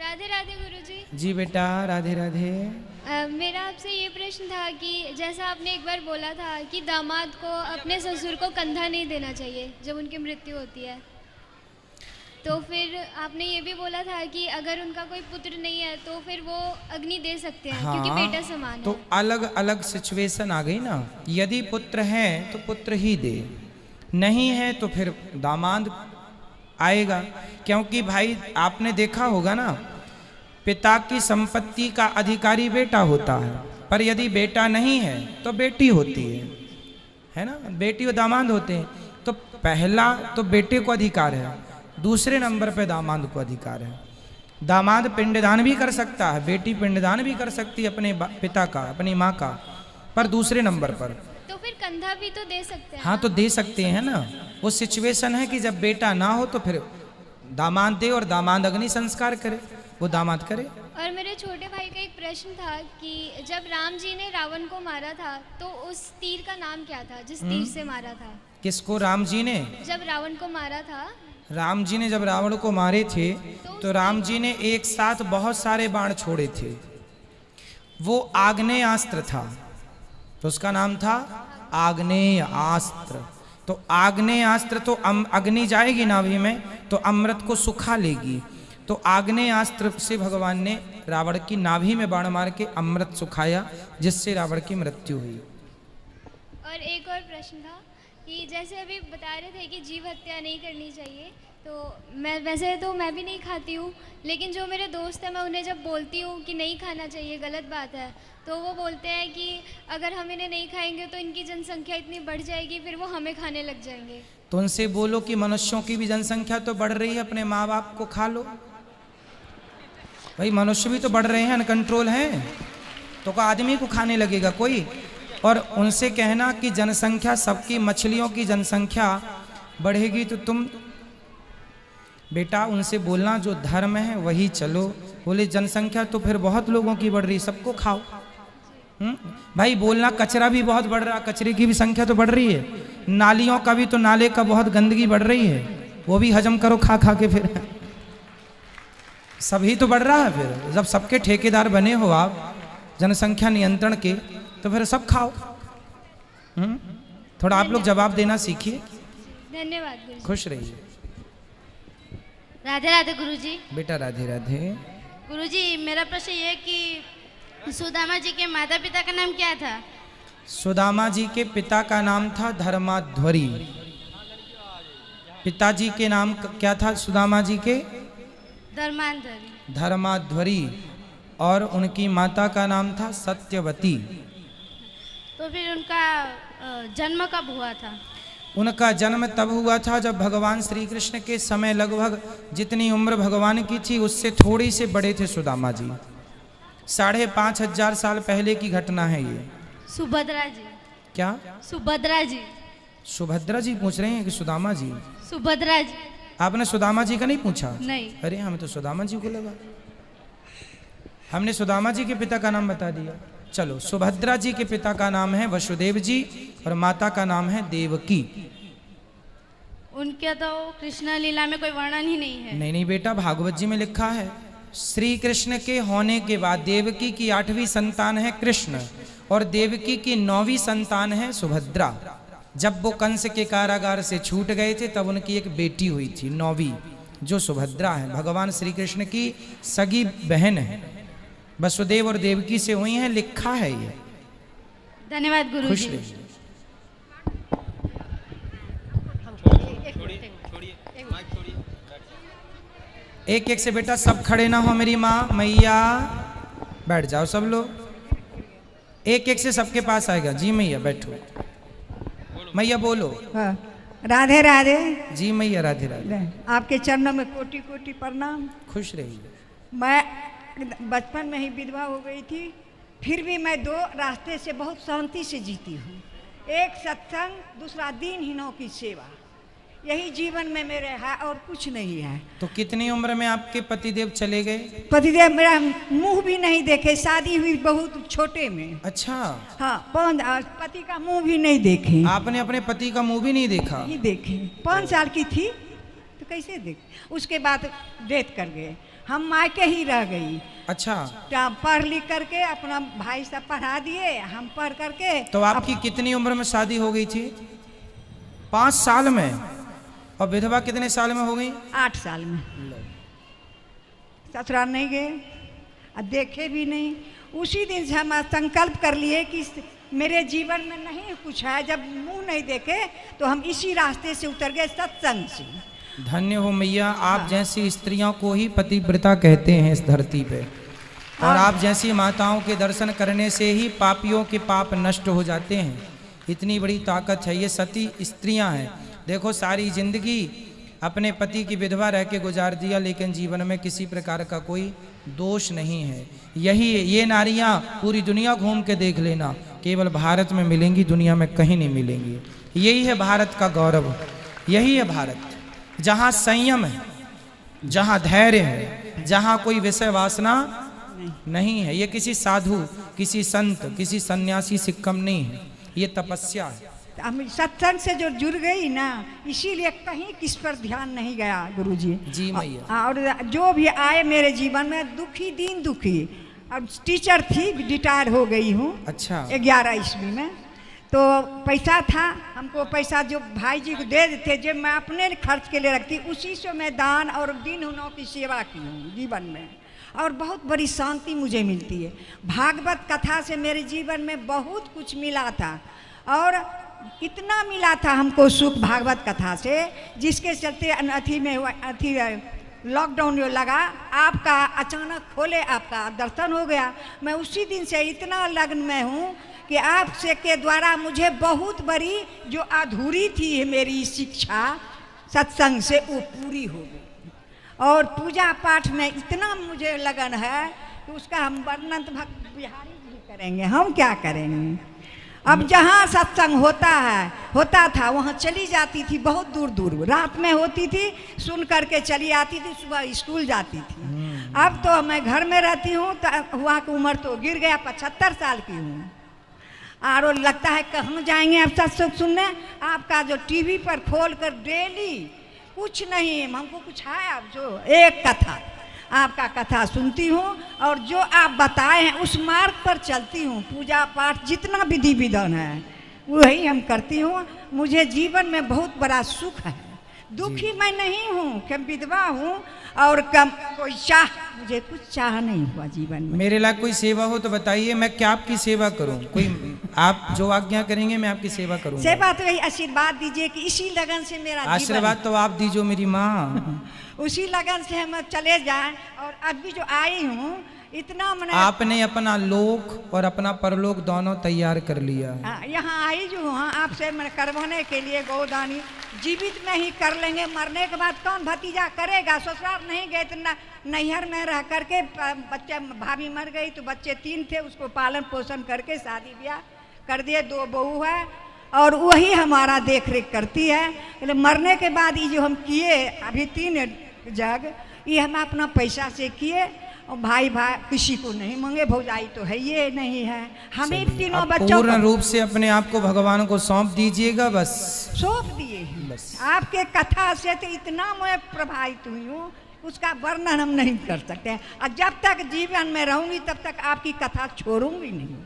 राधे राधे गुरुजी। जी बेटा राधे राधे। मेरा आपसे ये प्रश्न था कि जैसा आपने एक बार बोला था कि दामाद को अपने ससुर को कंधा नहीं देना चाहिए जब उनकी मृत्यु होती है, तो फिर आपने ये भी बोला था कि अगर उनका कोई पुत्र नहीं है तो फिर वो अग्नि दे सकते हैं, क्योंकि बेटा समान है। तो अलग अलग सिचुएशन आ गई ना। यदि पुत्र है तो पुत्र ही दे, नहीं है तो फिर दामाद आएगा। क्योंकि भाई आपने देखा होगा ना, पिता की संपत्ति का अधिकारी बेटा होता है, पर यदि बेटा नहीं है तो बेटी होती है ना। बेटी और दामाद होते हैं। तो पहला तो बेटे को अधिकार है, दूसरे नंबर पे दामाद को अधिकार है। दामाद पिंडदान भी कर सकता है, बेटी पिंडदान भी कर सकती है अपने पिता का, अपनी माँ का, पर दूसरे नंबर पर। तो फिर कंधा भी तो दे सकते हैं। हाँ तो दे सकते हैं ना। वो सिचुएशन है कि जब बेटा ना हो तो फिर दामाद दे और दामाद अग्नि संस्कार करे, वो दामाद करे। और मेरे छोटे भाई का एक प्रश्न था कि जब राम जी ने रावण को मारा था तो उस तीर का नाम क्या था जिस तीर से मारा था? किसको? राम जी ने जब रावण को मारा था, राम जी ने जब रावण को मारे थे तो राम जी ने एक साथ बहुत सारे बाण छोड़े थे। वो आग्नेयास्त्र था, तो उसका नाम था आग्नेयास्त्र। तो आग्नेयास्त्र तो अग्नि जाएगी नाभि में तो अमृत को सुखा लेगी। तो आग्नेयास्त्र से भगवान ने रावण की नाभि में बाण मार के अमृत सुखाया, जिससे रावण की मृत्यु हुई। और एक और प्रश्न था कि जैसे अभी बता रहे थे कि जीव हत्या नहीं करनी चाहिए, तो मैं भी नहीं खाती हूँ, लेकिन जो मेरे दोस्त हैं मैं उन्हें जब बोलती हूँ कि नहीं खाना चाहिए, गलत बात है, तो वो बोलते हैं कि अगर हम इन्हें नहीं खाएंगे तो इनकी जनसंख्या इतनी बढ़ जाएगी, फिर वो हमें खाने लग जाएंगे। तो उनसे बोलो कि मनुष्यों की भी जनसंख्या तो बढ़ रही है, अपने माँ बाप को खा लो। भाई मनुष्य भी तो बढ़ रहे हैं, अनकंट्रोल हैं, तो का आदमी को खाने लगेगा कोई? और उनसे कहना कि जनसंख्या सबकी, मछलियों की जनसंख्या बढ़ेगी तो तुम बेटा उनसे बोलना जो धर्म है वही चलो। बोले जनसंख्या तो फिर बहुत लोगों की बढ़ रही, सबको खाओ। भाई बोलना कचरा भी बहुत बढ़ रहा, कचरे की भी संख्या तो बढ़ रही है। नालियों का भी तो, नाले का बहुत गंदगी बढ़ रही है, वो भी हजम करो खा खा के। फिर सभी तो बढ़ रहा है। फिर जब सबके ठेकेदार बने हो आप जनसंख्या नियंत्रण के, तो फिर सब खाओ। थोड़ा आप लोग जवाब देना सीखिए। धन्यवाद गुरुजी। खुश रहिए। राधे राधे गुरुजी। बेटा राधे राधे। गुरुजी मेरा प्रश्न ये कि सुदामा जी के माता पिता का नाम क्या था? सुदामा जी के पिता का नाम था धर्माध्वरी। पिताजी के नाम क्या था सुदामा जी के? धर्माध्वरी। और उनकी माता का नाम था सत्यवती। तो फिर उनका जन्म कब हुआ था? उनका जन्म तब हुआ था जब भगवान श्री कृष्ण के समय लगभग जितनी उम्र भगवान की थी उससे थोड़ी से बड़े थे सुदामा जी। 5,500 साल पहले की घटना है ये। सुभद्रा जी। क्या? सुभद्रा जी। सुभद्रा जी पूछ रहे हैं कि सुदामा जी? सुभद्रा जी। आपने सुदामा जी का नहीं पूछा? नहीं। अरे हमें तो सुदामा जी को लगा। हमने सुदामा जी के पिता का नाम बता दिया। चलो, सुभद्रा जी के पिता का नाम है वसुदेव जी और माता का नाम है देवकी। उनके तो कृष्ण लीला में कोई वर्णन ही नहीं है। नहीं बेटा, भागवत जी में लिखा है श्री कृष्ण के होने के बाद देवकी की 8वीं संतान है कृष्ण और देवकी की 9वीं संतान है सुभद्रा। जब वो कंस के कारागार से छूट गए थे तब उनकी एक बेटी हुई थी 9वीं, जो सुभद्रा है, भगवान श्री कृष्ण की सगी बहन है। वसुदेव और देवकी से हुई है, लिखा है ये। धन्यवाद गुरु खुश जी। रहिए। एक एक से बेटा सब खड़े ना हो, मेरी माँ मैया बैठ जाओ सब लोग। एक एक से सबके पास आएगा। जी मैया बैठो। मैया बोलो। हाँ। राधे राधे। जी मैया राधे राधे। आपके चरणों में कोटि कोटि प्रणाम। खुश रहिए। मैं बचपन में ही विधवा हो गई थी, फिर भी मैं 2 रास्ते से बहुत शांति से जीती हूँ। एक सत्संग, दूसरा दीनहीनों की सेवा, यही जीवन में मेरे है और कुछ नहीं है। तो कितनी उम्र में आपके पतिदेव चले गए? पतिदेव मेरा मुंह भी नहीं देखे, शादी हुई बहुत छोटे में। अच्छा। हाँ, पति का मुंह भी नहीं देखे। आपने अपने पति का मुंह भी नहीं देखा? नहीं देखे। 5 साल की थी तो कैसे देख। उसके बाद डेथ कर गए। हम मायके ही रह गई। अच्छा, पढ़ लिख करके अपना भाई सब पढ़ा दिए, हम पढ़ करके। तो आपकी कितनी उम्र में शादी हो गई थी? 5 साल में। और विधवा कितने साल में हो गई? 8 साल में। ससुराल नहीं गए और देखे भी नहीं। उसी दिन से हम संकल्प कर लिए कि मेरे जीवन में नहीं कुछ है, जब मुंह नहीं देखे तो हम इसी रास्ते से उतर गए, सत्संग से। धन्य हो मैया, आप जैसी स्त्रियों को ही पतिव्रता कहते हैं इस धरती पे। और आप जैसी माताओं के दर्शन करने से ही पापियों के पाप नष्ट हो जाते हैं। इतनी बड़ी ताकत है, ये सती स्त्रियां हैं। देखो, सारी जिंदगी अपने पति की विधवा रह के गुजार दिया, लेकिन जीवन में किसी प्रकार का कोई दोष नहीं है। यही ये नारियां पूरी दुनिया घूम के देख लेना, केवल भारत में मिलेंगी, दुनिया में कहीं नहीं मिलेंगी। यही है भारत का गौरव, यही है भारत, जहाँ संयम है, जहाँ धैर्य है, जहाँ कोई विषय वासना नहीं है। ये किसी साधु, किसी संत, किसी सन्यासी से कम नहीं है, ये तपस्या है। हम सत्संग से जो जुड़ गई ना, इसीलिए कहीं किस पर ध्यान नहीं गया गुरुजी। जी मैया। और जो भी आए मेरे जीवन में दुखी, दिन दुखी। अब टीचर थी, रिटायर हो गई हूँ। अच्छा। 11 ईस्वी में। तो पैसा था, हमको पैसा जो भाई जी को दे देते, जो मैं अपने खर्च के लिए रखती, उसी से मैं दान और दीनहीनों की सेवा की हूँ जीवन में। और बहुत बड़ी शांति मुझे मिलती है। भागवत कथा से मेरे जीवन में बहुत कुछ मिला था, और इतना मिला था हमको सुख भागवत कथा से, जिसके चलते अथी में अथी लॉकडाउन जो लगा, आपका अचानक खोले, आपका दर्शन हो गया। मैं उसी दिन से इतना लग्न में हूँ कि आपसे के द्वारा मुझे बहुत बड़ी जो अधूरी थी मेरी शिक्षा सत्संग से, वो पूरी हो गई। और पूजा पाठ में इतना मुझे लगन है कि उसका हम वर्णन तो भक्त बिहारी जी करेंगे, हम क्या करेंगे। अब जहाँ सत्संग होता था वहाँ चली जाती थी, बहुत दूर दूर रात में होती थी, सुन करके चली आती थी, सुबह स्कूल जाती थी। अब तो मैं घर में रहती हूँ, तो हुआ की उम्र तो गिर गया, 75 साल की हूँ। और लगता है कहाँ जाएंगे अब सत्संग सुनने। आपका जो टीवी पर खोल कर डेली कुछ नहीं, हमको कुछ है अब जो एक कथा, आपका कथा सुनती हूँ, और जो आप बताए हैं उस मार्ग पर चलती हूँ। पूजा पाठ जितना विधि विधान है वही हम करती हूँ। मुझे जीवन में बहुत बड़ा सुख है। दुखी मैं नहीं हूँ, कि विधवा हूँ, और कम कोई मुझे कुछ चाह नहीं हुआ जीवन में। मेरे लायक कोई सेवा हो तो बताइए, मैं क्या आपकी सेवा करूं? कोई आप जो आज्ञा करेंगे मैं आपकी सेवा करूंगा। सेवा तो यही आशीर्वाद दीजिए कि इसी लगन से मेरा आशीर्वाद तो आप दीजिए मेरी माँ। उसी लगन से हम चले जाएं। और अभी जो आई हूँ इतना मैंने, आपने अपना लोक और अपना परलोक दोनों तैयार कर लिया। यहाँ आई जो हूँ आपसे मैं करवाने के लिए गोदानी। जीवित में ही कर लेंगे, मरने के बाद कौन भतीजा करेगा। ससुराल नहीं गए तो नैहर में रह करके, बच्चे भाभी मर गई तो बच्चे 3 थे, उसको पालन पोषण करके शादी ब्याह कर दिए, 2 बहू है, और वही हमारा देख रेख करती है। मरने के बाद ये जो हम किए अभी 3 जग, ये हम अपना पैसा से किए, और भाई किसी को नहीं मांगे, भौजाई तो है ये नहीं है, हमें तीनों बच्चों पूर्ण रूप से अपने आप को भगवान को सौंप दीजिएगा। बस सौंप दिए बस। आपके कथा से तो इतना मैं प्रभावित हुई हूँ, उसका वर्णन हम नहीं कर सकते हैं। और जब तक जीवन में रहूंगी तब तक आपकी कथा छोड़ूंगी नहीं।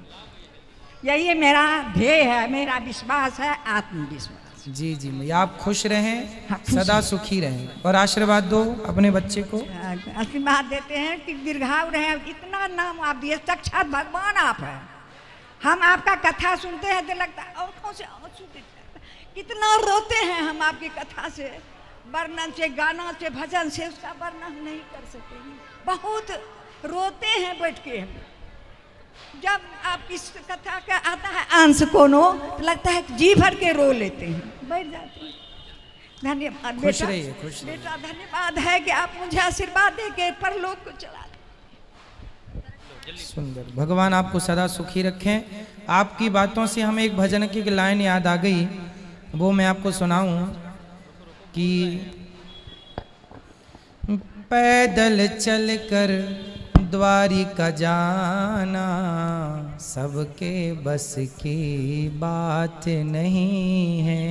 यही मेरा ध्येय है, मेरा विश्वास है, आत्मविश्वास। जी जी मैया, आप खुश रहें, सदा सुखी रहें, और आशीर्वाद दो अपने बच्चे को। आशीर्वाद देते हैं कि दीर्घायु रहे। इतना नाम आप दिए, साक्षात भगवान आप है। हम आपका कथा सुनते हैं तो लगता है आंखों से आंसू गिरते हैं। कितना रोते हैं हम आपकी कथा से, वर्णन से, गाना से, भजन से, उसका वर्णन नहीं कर सकेंगे। बहुत रोते हैं बैठ के हम। जब आपकी कथा का आता है अंश कोनो, तो लगता है जी भर के रो लेते हैं, बैठ जाते हैं। धन्यवाद खुश रहिए, खुश रहिए। बेटा धन्यवाद है कि आप मुझे आशीर्वाद दे के परलोक को चला। सुंदर, भगवान आपको सदा सुखी रखें। आपकी बातों से हमें एक भजन की लाइन याद आ गई, वो मैं आपको सुनाऊं कि पैदल चलकर द्वारिका जाना सबके बस की बात नहीं है।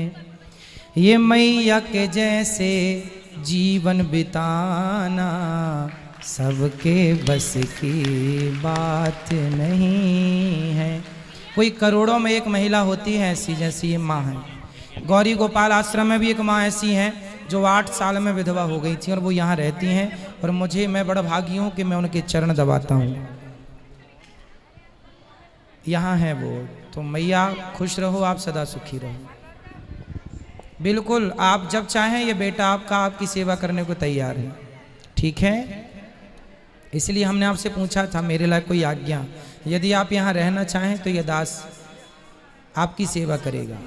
ये मैया के जैसे जीवन बिताना सबके बस की बात नहीं है। कोई करोड़ों में एक महिला होती है ऐसी, जैसी ये माँ है। गौरी गोपाल आश्रम में भी एक माँ ऐसी हैं जो 8 साल में विधवा हो गई थी और वो यहाँ रहती हैं, और मैं बड़ा भागी हूँ कि मैं उनके चरण दबाता हूँ। यहाँ है वो। तो मैया खुश रहो, आप सदा सुखी रहो। बिल्कुल, आप जब चाहें ये बेटा आपका आपकी सेवा करने को तैयार है, ठीक है। इसलिए हमने आपसे पूछा था मेरे लायक कोई आज्ञा, यदि आप यहाँ रहना चाहें तो ये दास आपकी सेवा करेगा।